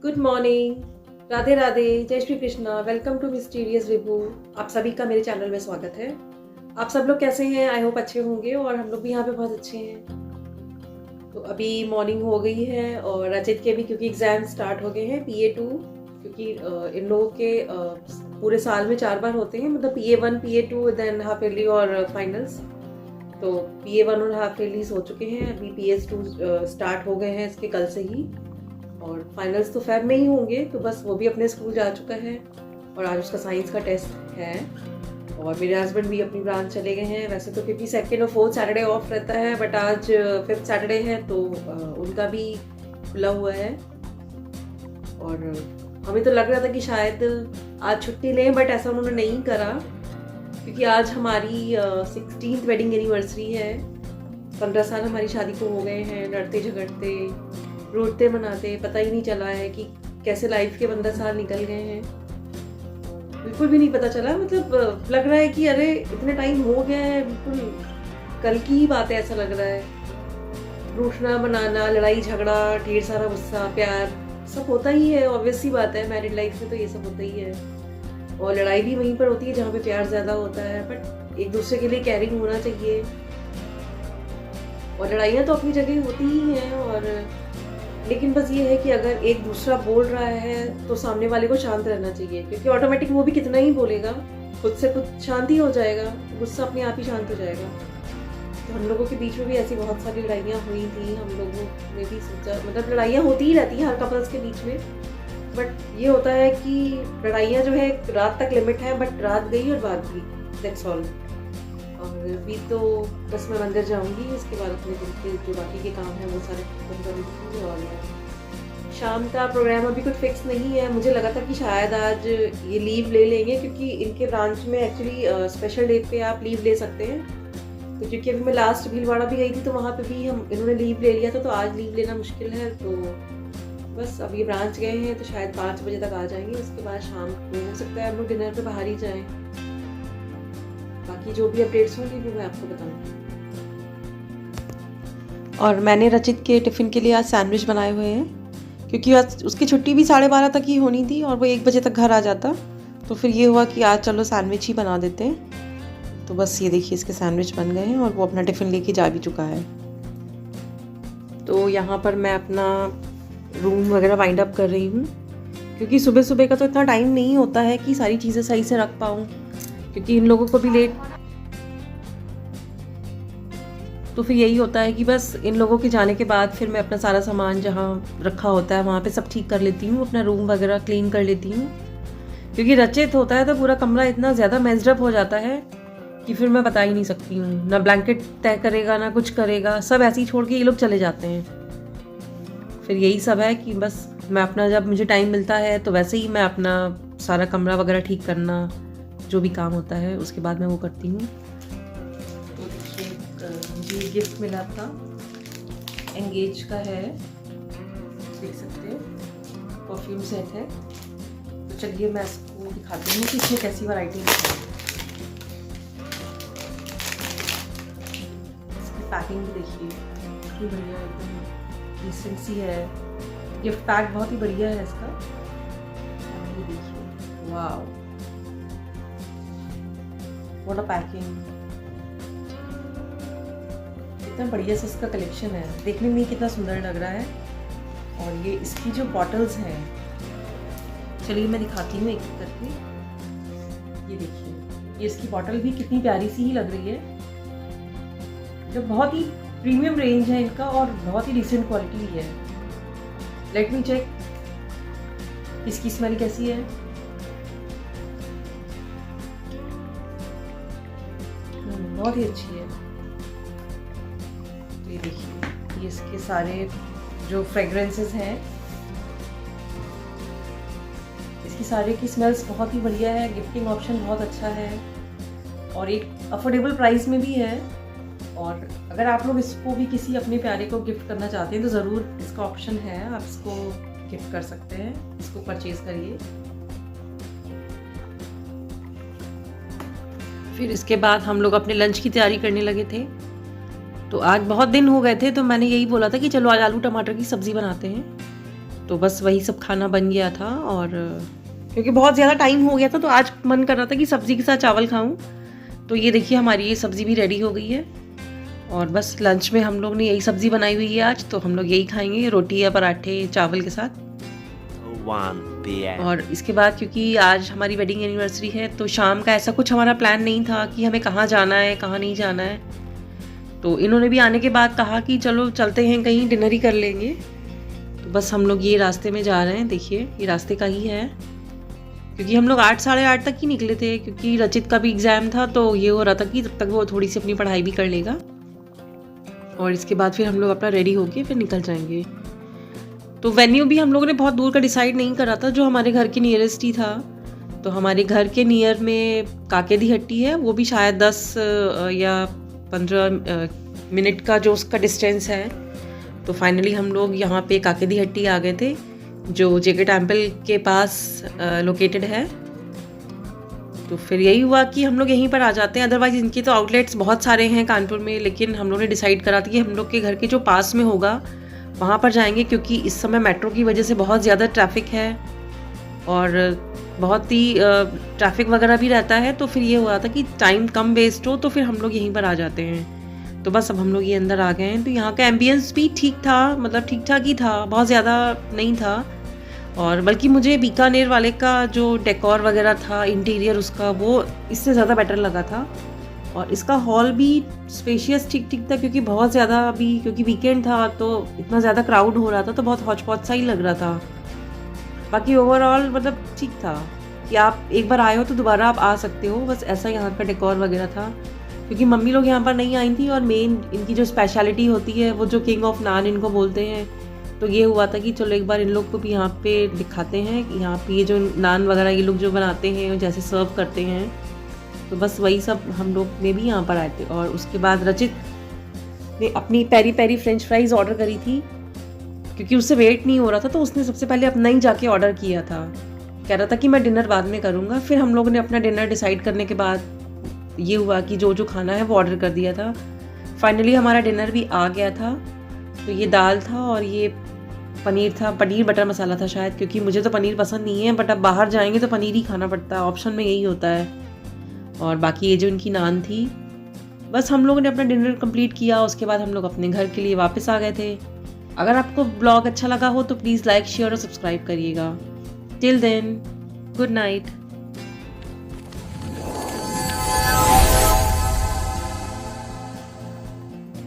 Good morning, Radhe Radhe, जय Shri Krishna. Welcome to mysterious Vibhu. आप सभी का मेरे चैनल में स्वागत है। आप सब लोग कैसे हैं? आई होप अच्छे होंगे और हम लोग भी यहाँ पे बहुत अच्छे हैं। तो अभी मॉर्निंग हो गई है और रचित के भी क्योंकि एग्जाम स्टार्ट हो गए हैं PA2, क्योंकि इन लोगों के पूरे साल में 4 बार होते हैं, मतलब PA1 PA2 than half yearly और फाइनल्स। तो PA1 और हाफ ईयरलीज हो चुके हैं, अभी PS2 स्टार्ट हो गए हैं इसके कल से ही, और फाइनल्स तो फेब में ही होंगे। तो बस वो भी अपने स्कूल जा चुका है और आज उसका साइंस का टेस्ट है। और मेरे हस्बैंड भी अपनी ब्रांच चले गए हैं। वैसे तो क्योंकि 2nd और 4th सैटरडे ऑफ रहता है, बट आज 5th सैटरडे है तो उनका भी खुला हुआ है। और हमें तो लग रहा था कि शायद आज छुट्टी लें, बट ऐसा उन्होंने नहीं करा क्योंकि आज हमारी 16th वेडिंग एनिवर्सरी है। 15 साल हमारी शादी को हो गए हैं, लड़ते झगड़ते रोते मनाते, पता ही नहीं चला है कि कैसे लाइफ के 15 साल निकल गए हैं। बिल्कुल भी नहीं पता चला, मतलब लग रहा है कि अरे इतने टाइम हो गया है, बिल्कुल कल की ही बात है ऐसा लग रहा है। रूठना बनाना, लड़ाई झगड़ा, ढेर सारा गुस्सा प्यार सब होता ही है, ऑब्वियस सी बात है। मैरिड लाइफ में तो ये सब होता ही है। और लड़ाई भी वहीं पर होती है जहाँ पे प्यार ज्यादा होता है, बट एक दूसरे के लिए केयरिंग होना चाहिए। और लड़ाइयाँ तो अपनी जगह होती ही हैं, और लेकिन बस ये है कि अगर एक दूसरा बोल रहा है तो सामने वाले को शांत रहना चाहिए, क्योंकि ऑटोमेटिक वो भी कितना ही बोलेगा, खुद से खुद शांति हो जाएगा, गुस्सा अपने आप ही शांत हो जाएगा। तो हम लोगों के बीच में भी ऐसी बहुत सारी लड़ाइयाँ हुई थी। हम लोगों ने भी सोचा, मतलब लड़ाइयाँ होती ही रहती हैं हर कपल्स के बीच में, बट ये होता है कि लड़ाइयाँ जो है रात तक लिमिट है, बट रात गई और बात गई, दैट्स ऑल। और अभी तो बस मैं मंदिर जाऊंगी, उसके बाद अपने दिन के जो बाकी के काम हैं वो सारे खत्म कर लूँगी। और शाम का प्रोग्राम अभी कुछ फिक्स नहीं है। मुझे लगा था कि शायद आज ये लीव ले लेंगे, क्योंकि इनके ब्रांच में एक्चुअली स्पेशल डे पे आप लीव ले सकते हैं। तो क्योंकि अभी मैं लास्ट भीलवाड़ा भी गई थी तो वहाँ पे भी इन्होंने लीव ले लिया था, तो आज लीव लेना मुश्किल है। तो बस अब ये ब्रांच गए हैं तो शायद 5 बजे तक आ जाएंगे। उसके बाद शाम को हो सकता है हम लोग डिनर पे बाहर ही जाएँ। बाकी जो भी अपडेट्स होंगी वो मैं आपको बताऊंगी। और मैंने रचित के टिफ़िन के लिए आज सैंडविच बनाए हुए हैं, क्योंकि आज उसकी छुट्टी भी 12:30 तक ही होनी थी और वो 1 बजे तक घर आ जाता। तो फिर ये हुआ कि आज चलो सैंडविच ही बना देते हैं। तो बस ये देखिए इसके सैंडविच बन गए हैं और वो अपना टिफ़िन लेके जा भी चुका है। तो यहाँ पर मैं अपना रूम वगैरह वाइंड अप कर रही हूँ, क्योंकि सुबह सुबह का तो इतना टाइम नहीं होता है कि सारी चीज़ें सही से रख पाऊँ, क्योंकि इन लोगों को भी लेट। तो फिर यही होता है कि बस इन लोगों के जाने के बाद फिर मैं अपना सारा सामान जहाँ रखा होता है वहाँ पे सब ठीक कर लेती हूँ, अपना रूम वगैरह क्लीन कर लेती हूँ। क्योंकि रचित होता है तो पूरा कमरा इतना ज़्यादा मेस्ड अप हो जाता है कि फिर मैं बता ही नहीं सकती हूँ। ना ब्लैंकेट तय करेगा ना कुछ करेगा, सब ऐसे ही छोड़ के ये लोग चले जाते हैं। फिर यही सब है कि बस मैं अपना, जब मुझे टाइम मिलता है तो वैसे ही मैं अपना सारा कमरा वगैरह ठीक करना, जो भी काम होता है उसके बाद मैं वो करती हूँ। तो देखिए मुझे गिफ्ट मिला था, एंगेज का है, देख सकते हैं, परफ्यूम सेट है। तो चलिए मैं इसको दिखाती हूँ कि इसमें कैसी वैरायटी है। इसकी पैकिंग भी देखिए कितनी बढ़िया, एकदम डिसेंट सी है। गिफ्ट पैक बहुत ही बढ़िया है इसका। ये देखिए, वाव, व्हाट अ पैकिंग, कितना बढ़िया से इसका कलेक्शन है, देखने में कितना सुंदर लग रहा है। और ये इसकी जो बॉटल्स हैं, चलिए मैं दिखाती हूँ एक एक करके। ये देखिए, ये इसकी बॉटल भी कितनी प्यारी सी ही लग रही है। जो बहुत ही प्रीमियम रेंज है इनका और बहुत ही डिसेंट क्वालिटी है। लेट मी चेक इसकी स्मेल कैसी है। बहुत ही अच्छी है। तो ये देखिए, ये इसके सारे जो फ्रेग्रेंसेस हैं, इसकी सारे की स्मेल्स बहुत ही बढ़िया है। गिफ्टिंग ऑप्शन बहुत अच्छा है और एक अफोर्डेबल प्राइस में भी है। और अगर आप लोग इसको भी किसी अपने प्यारे को गिफ्ट करना चाहते हैं तो ज़रूर इसका ऑप्शन है, आप इसको गिफ्ट कर सकते हैं, इसको परचेज करिए। फिर इसके बाद हम लोग अपने लंच की तैयारी करने लगे थे। तो आज बहुत दिन हो गए थे तो मैंने यही बोला था कि चलो आज आलू टमाटर की सब्ज़ी बनाते हैं। तो बस वही सब खाना बन गया था, और क्योंकि बहुत ज़्यादा टाइम हो गया था तो आज मन कर रहा था कि सब्ज़ी के साथ चावल खाऊं। तो ये देखिए हमारी ये सब्ज़ी भी रेडी हो गई है, और बस लंच में हम लोग ने यही सब्ज़ी बनाई हुई है आज, तो हम लोग यही खाएंगे, रोटी या पराठे चावल के साथ। 1 PM. और इसके बाद क्योंकि आज हमारी वेडिंग एनिवर्सरी है तो शाम का ऐसा कुछ हमारा प्लान नहीं था कि हमें कहाँ जाना है कहाँ नहीं जाना है। तो इन्होंने भी आने के बाद कहा कि चलो चलते हैं कहीं, डिनर ही कर लेंगे। तो बस हम लोग ये रास्ते में जा रहे हैं, देखिए ये रास्ते का ही है, क्योंकि हम लोग 8 साढ़े 8 तक ही निकले थे, क्योंकि रचित का भी एग्ज़ाम था तो ये हो रहा था कि तब तक वो थोड़ी सी अपनी पढ़ाई भी कर लेगा, और इसके बाद फिर हम लोग अपना रेडी होके फिर निकल जाएंगे। तो वेन्यू भी हम लोगों ने बहुत दूर का डिसाइड नहीं करा था, जो हमारे घर के नियरेस्ट ही था। तो हमारे घर के नियर में काकेदी हट्टी है, वो भी शायद 10 या 15 मिनट का जो उसका डिस्टेंस है। तो फाइनली हम लोग यहाँ पे काकेदी हट्टी आ गए थे, जो जेके टेम्पल के पास लोकेटेड है। तो फिर यही हुआ कि हम लोग यहीं पर आ जाते हैं, अदरवाइज़ इनके तो आउटलेट्स बहुत सारे हैं कानपुर में, लेकिन हम लोग ने डिसाइड करा था कि हम लोग के घर के जो पास में होगा वहाँ पर जाएंगे, क्योंकि इस समय मेट्रो की वजह से बहुत ज़्यादा ट्रैफिक है और बहुत ही ट्रैफिक वगैरह भी रहता है। तो फिर ये हुआ था कि टाइम कम वेस्ट हो, तो फिर हम लोग यहीं पर आ जाते हैं। तो बस अब हम लोग ये अंदर आ गए हैं। तो यहाँ का एम्बियंस भी ठीक था, मतलब ठीक ठाक ही था, बहुत ज़्यादा नहीं था। और बल्कि मुझे बीकानेर वाले का जो डेकोर वगैरह था, इंटीरियर उसका, वो इससे ज़्यादा बेटर लगा था। और इसका हॉल भी स्पेशियस ठीक ठीक था, क्योंकि बहुत ज़्यादा अभी क्योंकि वीकेंड था तो इतना ज़्यादा क्राउड हो रहा था, तो बहुत हौच पौच सा ही लग रहा था। बाकी ओवरऑल मतलब ठीक था कि आप एक बार आए हो तो दोबारा आप आ सकते हो, बस ऐसा यहाँ का डेकोर वगैरह था। क्योंकि मम्मी लोग यहाँ पर नहीं आई थी, और मेन इनकी जो स्पेशलिटी होती है वो जो किंग ऑफ नान इनको बोलते हैं, तो ये हुआ था कि चलो एक बार इन लोग को भी यहाँ पे दिखाते हैं कि यहाँ पे ये जो नान वगैरह ये लोग जो बनाते हैं, जैसे सर्व करते हैं। तो बस वही सब हम लोग ने भी यहाँ पर आए थे। और उसके बाद रचित ने अपनी peri peri French fries order करी थी, क्योंकि उससे वेट नहीं हो रहा था, तो उसने सबसे पहले अपना ही जाके ऑर्डर किया था। कह रहा था कि मैं डिनर बाद में करूँगा। फिर हम लोगों ने अपना डिनर डिसाइड करने के बाद ये हुआ कि जो जो खाना है वो ऑर्डर कर दिया था। फाइनली हमारा डिनर भी आ गया था। तो ये दाल था और ये पनीर था, पनीर बटर मसाला था शायद, क्योंकि मुझे तो पनीर पसंद नहीं है, बट अब बाहर जाएंगे तो पनीर ही खाना पड़ता है, ऑप्शन में यही होता है। और बाकी ये जो इनकी नान थी, बस हम लोगों ने अपना डिनर कंप्लीट किया। उसके बाद हम लोग अपने घर के लिए वापस आ गए थे। अगर आपको ब्लॉग अच्छा लगा हो तो प्लीज़ लाइक, शेयर और सब्सक्राइब करिएगा। Till then, good night.